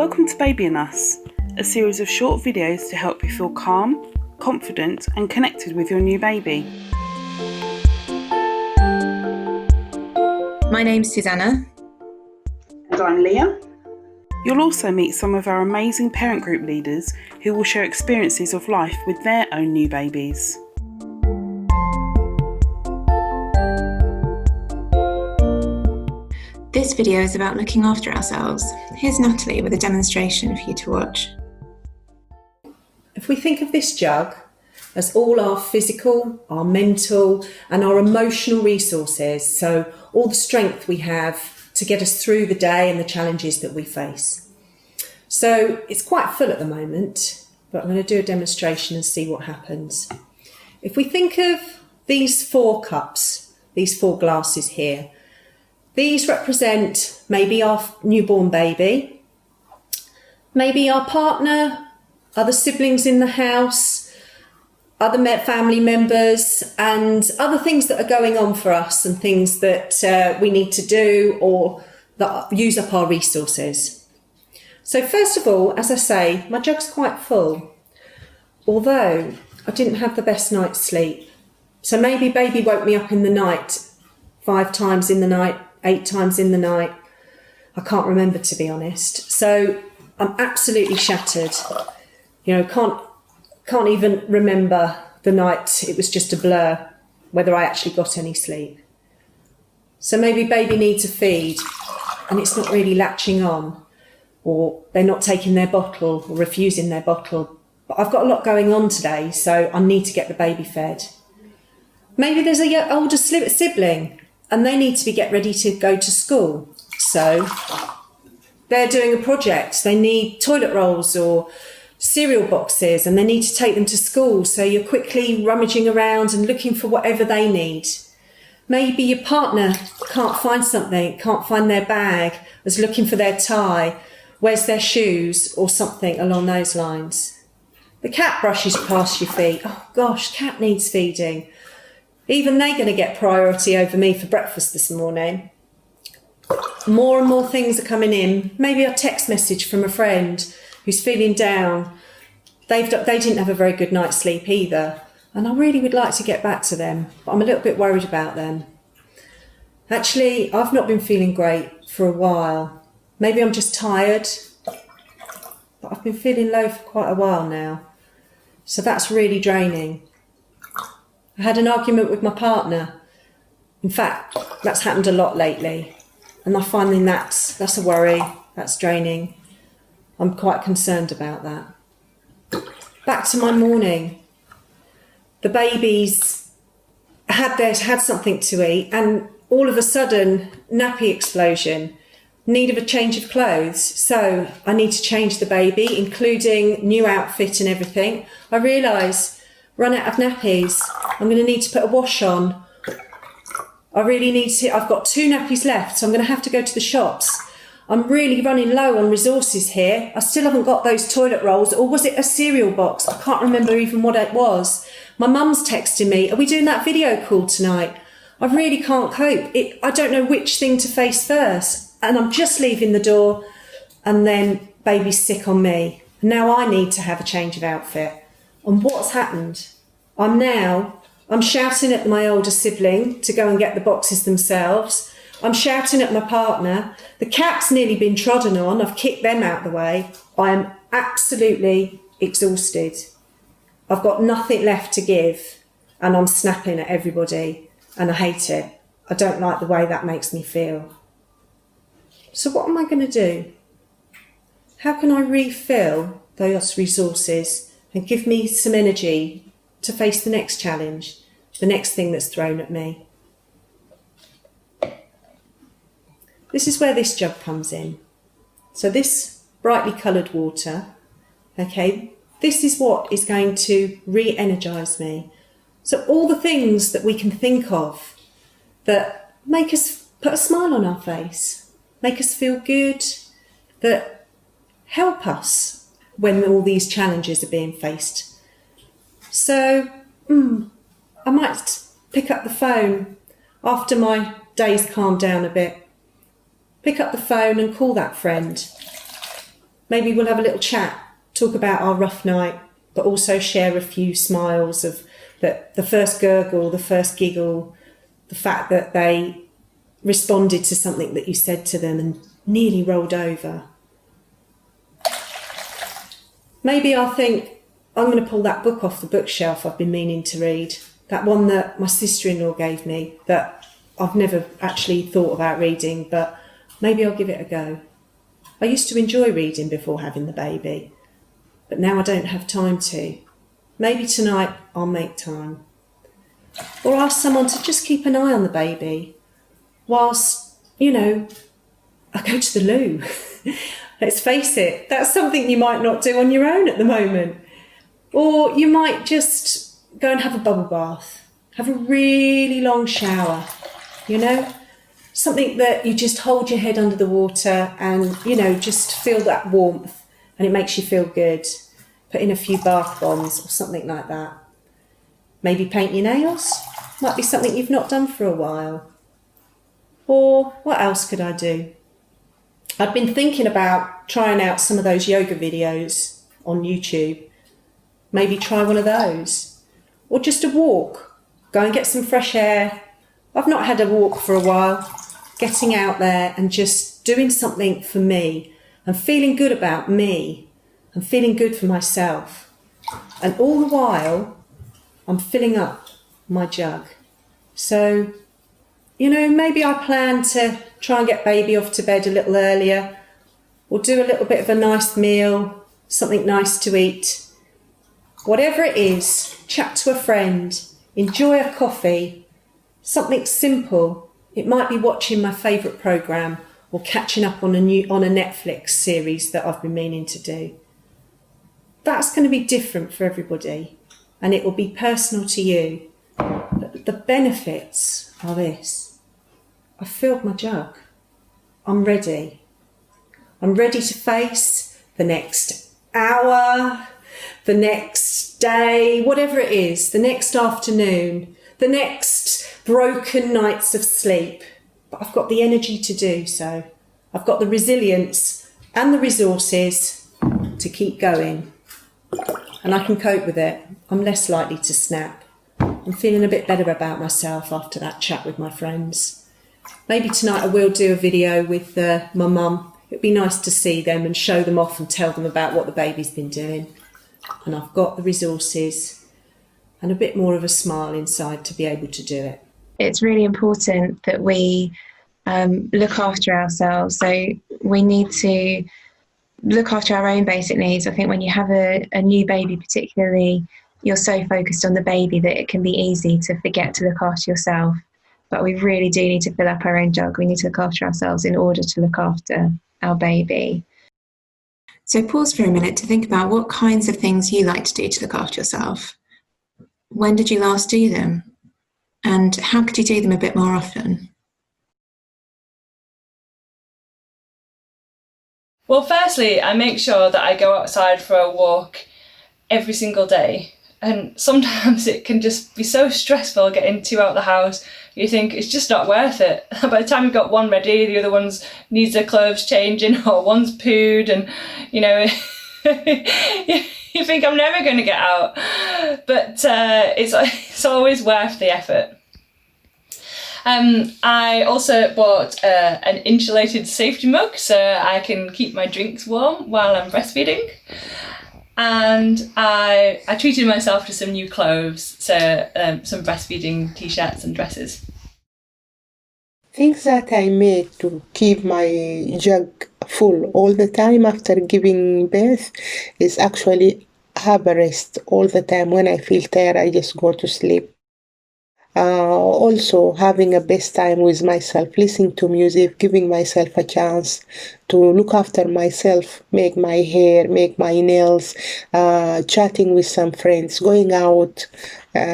Welcome to Baby and Us, a series of short videos to help you feel calm, confident and connected with your new baby. My name's Susanna. And I'm Leah. You'll also meet some of our amazing parent group leaders who will share experiences of life with their own new babies. This video is about looking after ourselves. Here's Natalie with a demonstration for you to watch. If we think of this jug as all our physical, our mental and our emotional resources, so all the strength we have to get us through the day and the challenges that we face. So it's quite full at the moment, but I'm going to do a demonstration and see what happens. If we think of these 4 cups, these 4 glasses here, these represent maybe our newborn baby, maybe our partner, other siblings in the house, other family members, and other things that are going on for us and things that we need to do or that use up our resources. So first of all, as I say, my jug's quite full, although I didn't have the best night's sleep. So maybe baby woke me up in the night 5 times in the night, 8 times in the night. I can't remember, to be honest. So I'm absolutely shattered. Can't even remember the night. It was just a blur whether I actually got any sleep. So maybe baby needs a feed and it's not really latching on, or they're not taking their bottle or refusing their bottle. But I've got a lot going on today, so I need to get the baby fed. Maybe there's an older sibling and they need to get ready to go to school. So they're doing a project. They need toilet rolls or cereal boxes and they need to take them to school. So you're quickly rummaging around and looking for whatever they need. Maybe your partner can't find something, can't find their bag, is looking for their tie, where's their shoes or something along those lines. The cat brushes past your feet. Oh gosh, cat needs feeding. Even they're going to get priority over me for breakfast this morning. More and more things are coming in. Maybe a text message from a friend who's feeling down. They didn't have a very good night's sleep either. And I really would like to get back to them, but I'm a little bit worried about them. Actually, I've not been feeling great for a while. Maybe I'm just tired, but I've been feeling low for quite a while now. So that's really draining. I had an argument with my partner. In fact, that's happened a lot lately. And I'm finding that's a worry, that's draining. I'm quite concerned about that. Back to my morning. The babies had something to eat and all of a sudden, nappy explosion, need of a change of clothes. So I need to change the baby, including new outfit and everything. I realise, run out of nappies. I'm going to need to put a wash on. I've got 2 nappies left, so I'm going to have to go to the shops. I'm really running low on resources here. I still haven't got those toilet rolls, or was it a cereal box? I can't remember even what it was. My mum's texting me, are we doing that video call tonight? I really can't cope. I don't know which thing to face first. And I'm just leaving the door and then baby's sick on me. Now I need to have a change of outfit. And what's happened? I'm shouting at my older sibling to go and get the boxes themselves. I'm shouting at my partner. The cat's nearly been trodden on. I've kicked them out the way. I am absolutely exhausted. I've got nothing left to give and I'm snapping at everybody and I hate it. I don't like the way that makes me feel. So what am I going to do? How can I refill those resources and give me some energy to face the next challenge, the next thing that's thrown at me? This is where this jug comes in. So this brightly coloured water, okay, this is what is going to re-energise me. So all the things that we can think of that make us put a smile on our face, make us feel good, that help us when all these challenges are being faced. So I might pick up the phone after my day's calmed down a bit. Pick up the phone and call that friend. Maybe we'll have a little chat, talk about our rough night, but also share a few smiles of the first gurgle, the first giggle, the fact that they responded to something that you said to them and nearly rolled over. Maybe I'll think, I'm going to pull that book off the bookshelf I've been meaning to read, that one that my sister-in-law gave me that I've never actually thought about reading, but maybe I'll give it a go. I used to enjoy reading before having the baby, but now I don't have time to. Maybe tonight I'll make time. Or ask someone to just keep an eye on the baby whilst, I go to the loo. Let's face it, that's something you might not do on your own at the moment. Or you might just go and have a bubble bath, have a really long shower, something that you just hold your head under the water and, just feel that warmth and it makes you feel good. Put in a few bath bombs or something like that. Maybe paint your nails. Might be something you've not done for a while. Or what else could I do? I'd been thinking about trying out some of those yoga videos on YouTube. Maybe try one of those. Or just a walk. Go and get some fresh air. I've not had a walk for a while. Getting out there and just doing something for me and feeling good about me and feeling good for myself. And all the while, I'm filling up my jug. So, maybe I plan to try and get baby off to bed a little earlier or do a little bit of a nice meal, something nice to eat. Whatever it is, chat to a friend, enjoy a coffee, something simple. It might be watching my favourite programme or catching up on a Netflix series that I've been meaning to do. That's going to be different for everybody and it will be personal to you. But the benefits are this. I've filled my jug. I'm ready. I'm ready to face the next hour, the next day, whatever it is, the next afternoon, the next broken nights of sleep. But I've got the energy to do so. I've got the resilience and the resources to keep going. And I can cope with it. I'm less likely to snap. I'm feeling a bit better about myself after that chat with my friends. Maybe tonight I will do a video with my mum. It'd be nice to see them and show them off and tell them about what the baby's been doing. And I've got the resources and a bit more of a smile inside to be able to do it. It's really important that we look after ourselves. So we need to look after our own basic needs. I think when you have a new baby particularly, you're so focused on the baby that it can be easy to forget to look after yourself. But we really do need to fill up our own jug. We need to look after ourselves in order to look after our baby. So pause for a minute to think about what kinds of things you like to do to look after yourself. When did you last do them? And how could you do them a bit more often? Well, firstly, I make sure that I go outside for a walk every single day. And sometimes it can just be so stressful getting two out of the house. You think it's just not worth it. By the time you've got one ready, the other one's needs their clothes changing or one's pooed and, you think I'm never going to get out. But it's always worth the effort. I also bought an insulated safety mug so I can keep my drinks warm while I'm breastfeeding. And I treated myself to some new clothes, so some breastfeeding t-shirts and dresses. Things that I made to keep my jug full all the time after giving birth is actually have a rest all the time. When I feel tired, I just go to sleep. Also having a best time with myself, listening to music, giving myself a chance to look after myself, make my hair, make my nails, chatting with some friends, going out,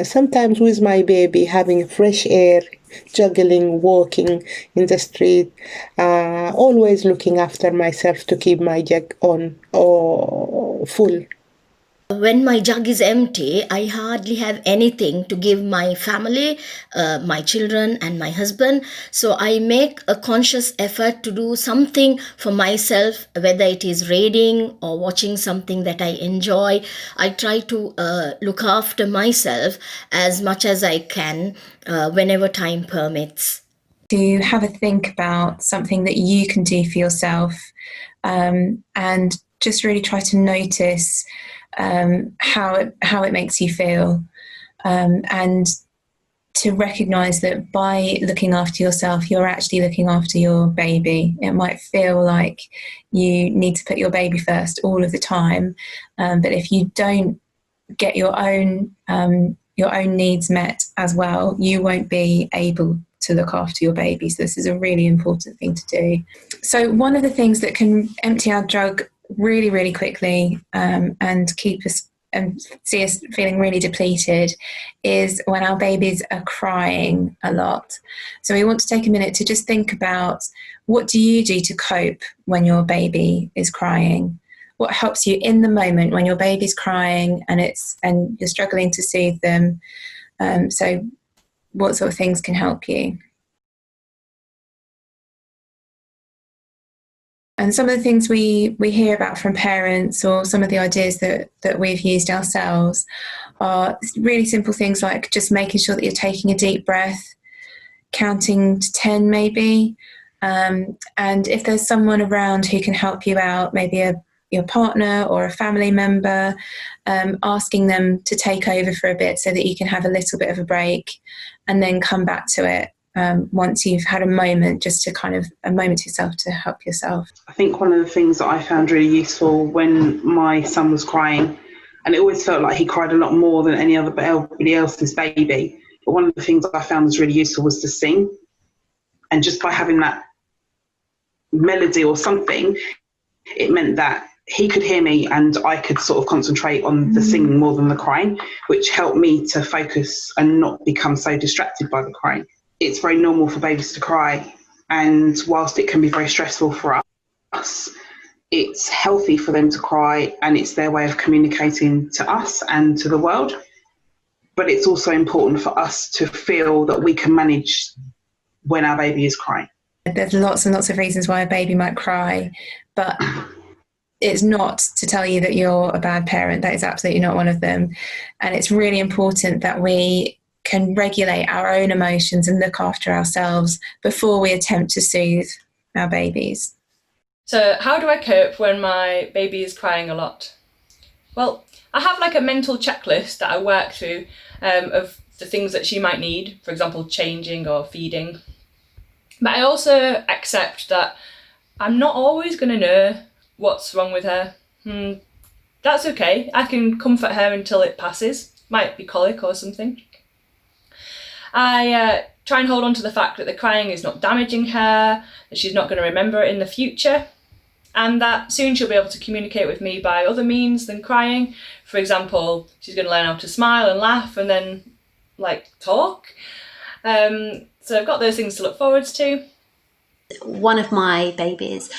sometimes with my baby, having fresh air, juggling, walking in the street, always looking after myself to keep my jug on or full. When my jug is empty, I hardly have anything to give my family, my children, and my husband. So I make a conscious effort to do something for myself, whether it is reading or watching something that I enjoy. I try to look after myself as much as I can whenever time permits. To have a think about something that you can do for yourself, and just really try to notice how it makes you feel, and to recognise that by looking after yourself, you're actually looking after your baby. It might feel like you need to put your baby first all of the time, but if you don't get your own needs met as well, you won't be able to look after your baby. So this is a really important thing to do. So one of the things that can empty our jug really, really quickly, and keep us and see us feeling really depleted, is when our babies are crying a lot. So we want to take a minute to just think about, what do you do to cope when your baby is crying? What helps you in the moment when your baby's crying and you're struggling to soothe them? So what sort of things can help you? And some of the things we hear about from parents, or some of the ideas that we've used ourselves, are really simple things like just making sure that you're taking a deep breath, counting to 10 maybe, and if there's someone around who can help you out, maybe your partner or a family member, asking them to take over for a bit so that you can have a little bit of a break and then come back to it once you've had a moment, just to a moment to yourself to help yourself. I think one of the things that I found really useful when my son was crying, and it always felt like he cried a lot more than anybody else's baby, but one of the things that I found was really useful was to sing. And just by having that melody or something, it meant that he could hear me and I could sort of concentrate on the singing more than the crying, which helped me to focus and not become so distracted by the crying. It's very normal for babies to cry, and whilst it can be very stressful for us, it's healthy for them to cry, and it's their way of communicating to us and to the world. But it's also important for us to feel that we can manage when our baby is crying. There's lots and lots of reasons why a baby might cry, but it's not to tell you that you're a bad parent. That is absolutely not one of them. And it's really important that we can regulate our own emotions and look after ourselves before we attempt to soothe our babies. So how do I cope when my baby is crying a lot? Well, I have like a mental checklist that I work through of the things that she might need, for example, changing or feeding. But I also accept that I'm not always going to know what's wrong with her. That's okay. I can comfort her until it passes. Might be colic or something. I try and hold on to the fact that the crying is not damaging her, that she's not going to remember it in the future, and that soon she'll be able to communicate with me by other means than crying. For example, she's going to learn how to smile and laugh and then talk. So I've got those things to look forward to. One of my babies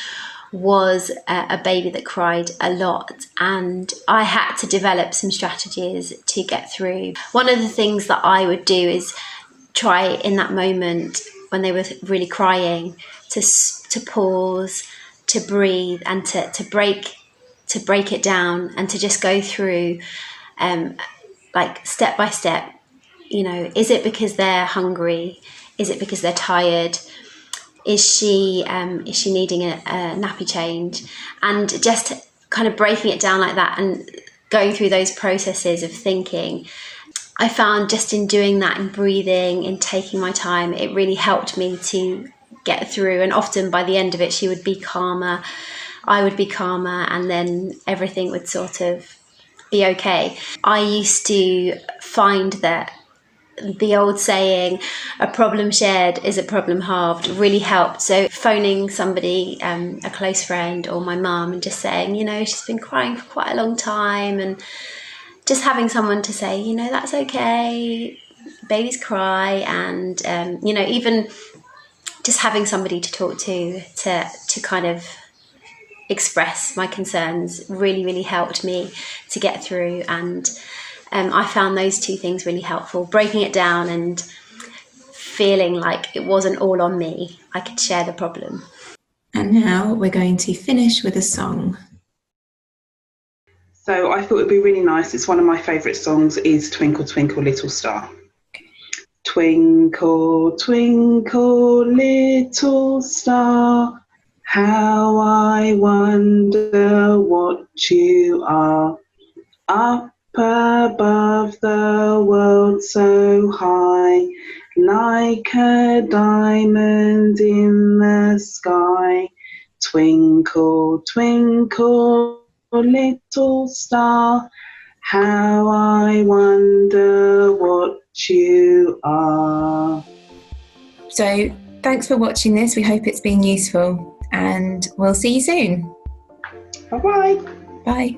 was a baby that cried a lot, and I had to develop some strategies to get through. One of the things that I would do is try in that moment when they were really crying to pause, to breathe, and to break it down, and to just go through step by step. Is it because they're hungry? Is it because they're tired? Is she needing a nappy change? And just kind of breaking it down like that and going through those processes of thinking. I found just in doing that, in breathing, in taking my time, it really helped me to get through. And often by the end of it, she would be calmer, I would be calmer, and then everything would sort of be okay. I used to find that the old saying, a problem shared is a problem halved, really helped. So phoning somebody, a close friend or my mum, and just saying, she's been crying for quite a long time, and just having someone to say, that's okay, babies cry, and, even just having somebody to talk to kind of express my concerns really, really helped me to get through. And I found those two things really helpful, breaking it down and feeling like it wasn't all on me. I could share the problem. And now we're going to finish with a song. So I thought it would be really nice. It's one of my favourite songs is Twinkle, Twinkle, Little Star. Twinkle, twinkle, little star, how I wonder what you are. Up above the world so high, like a diamond in the sky. Twinkle, twinkle, little star, how I wonder what you are. So thanks for watching this. We hope it's been useful, and we'll see you soon. Bye-bye. Bye.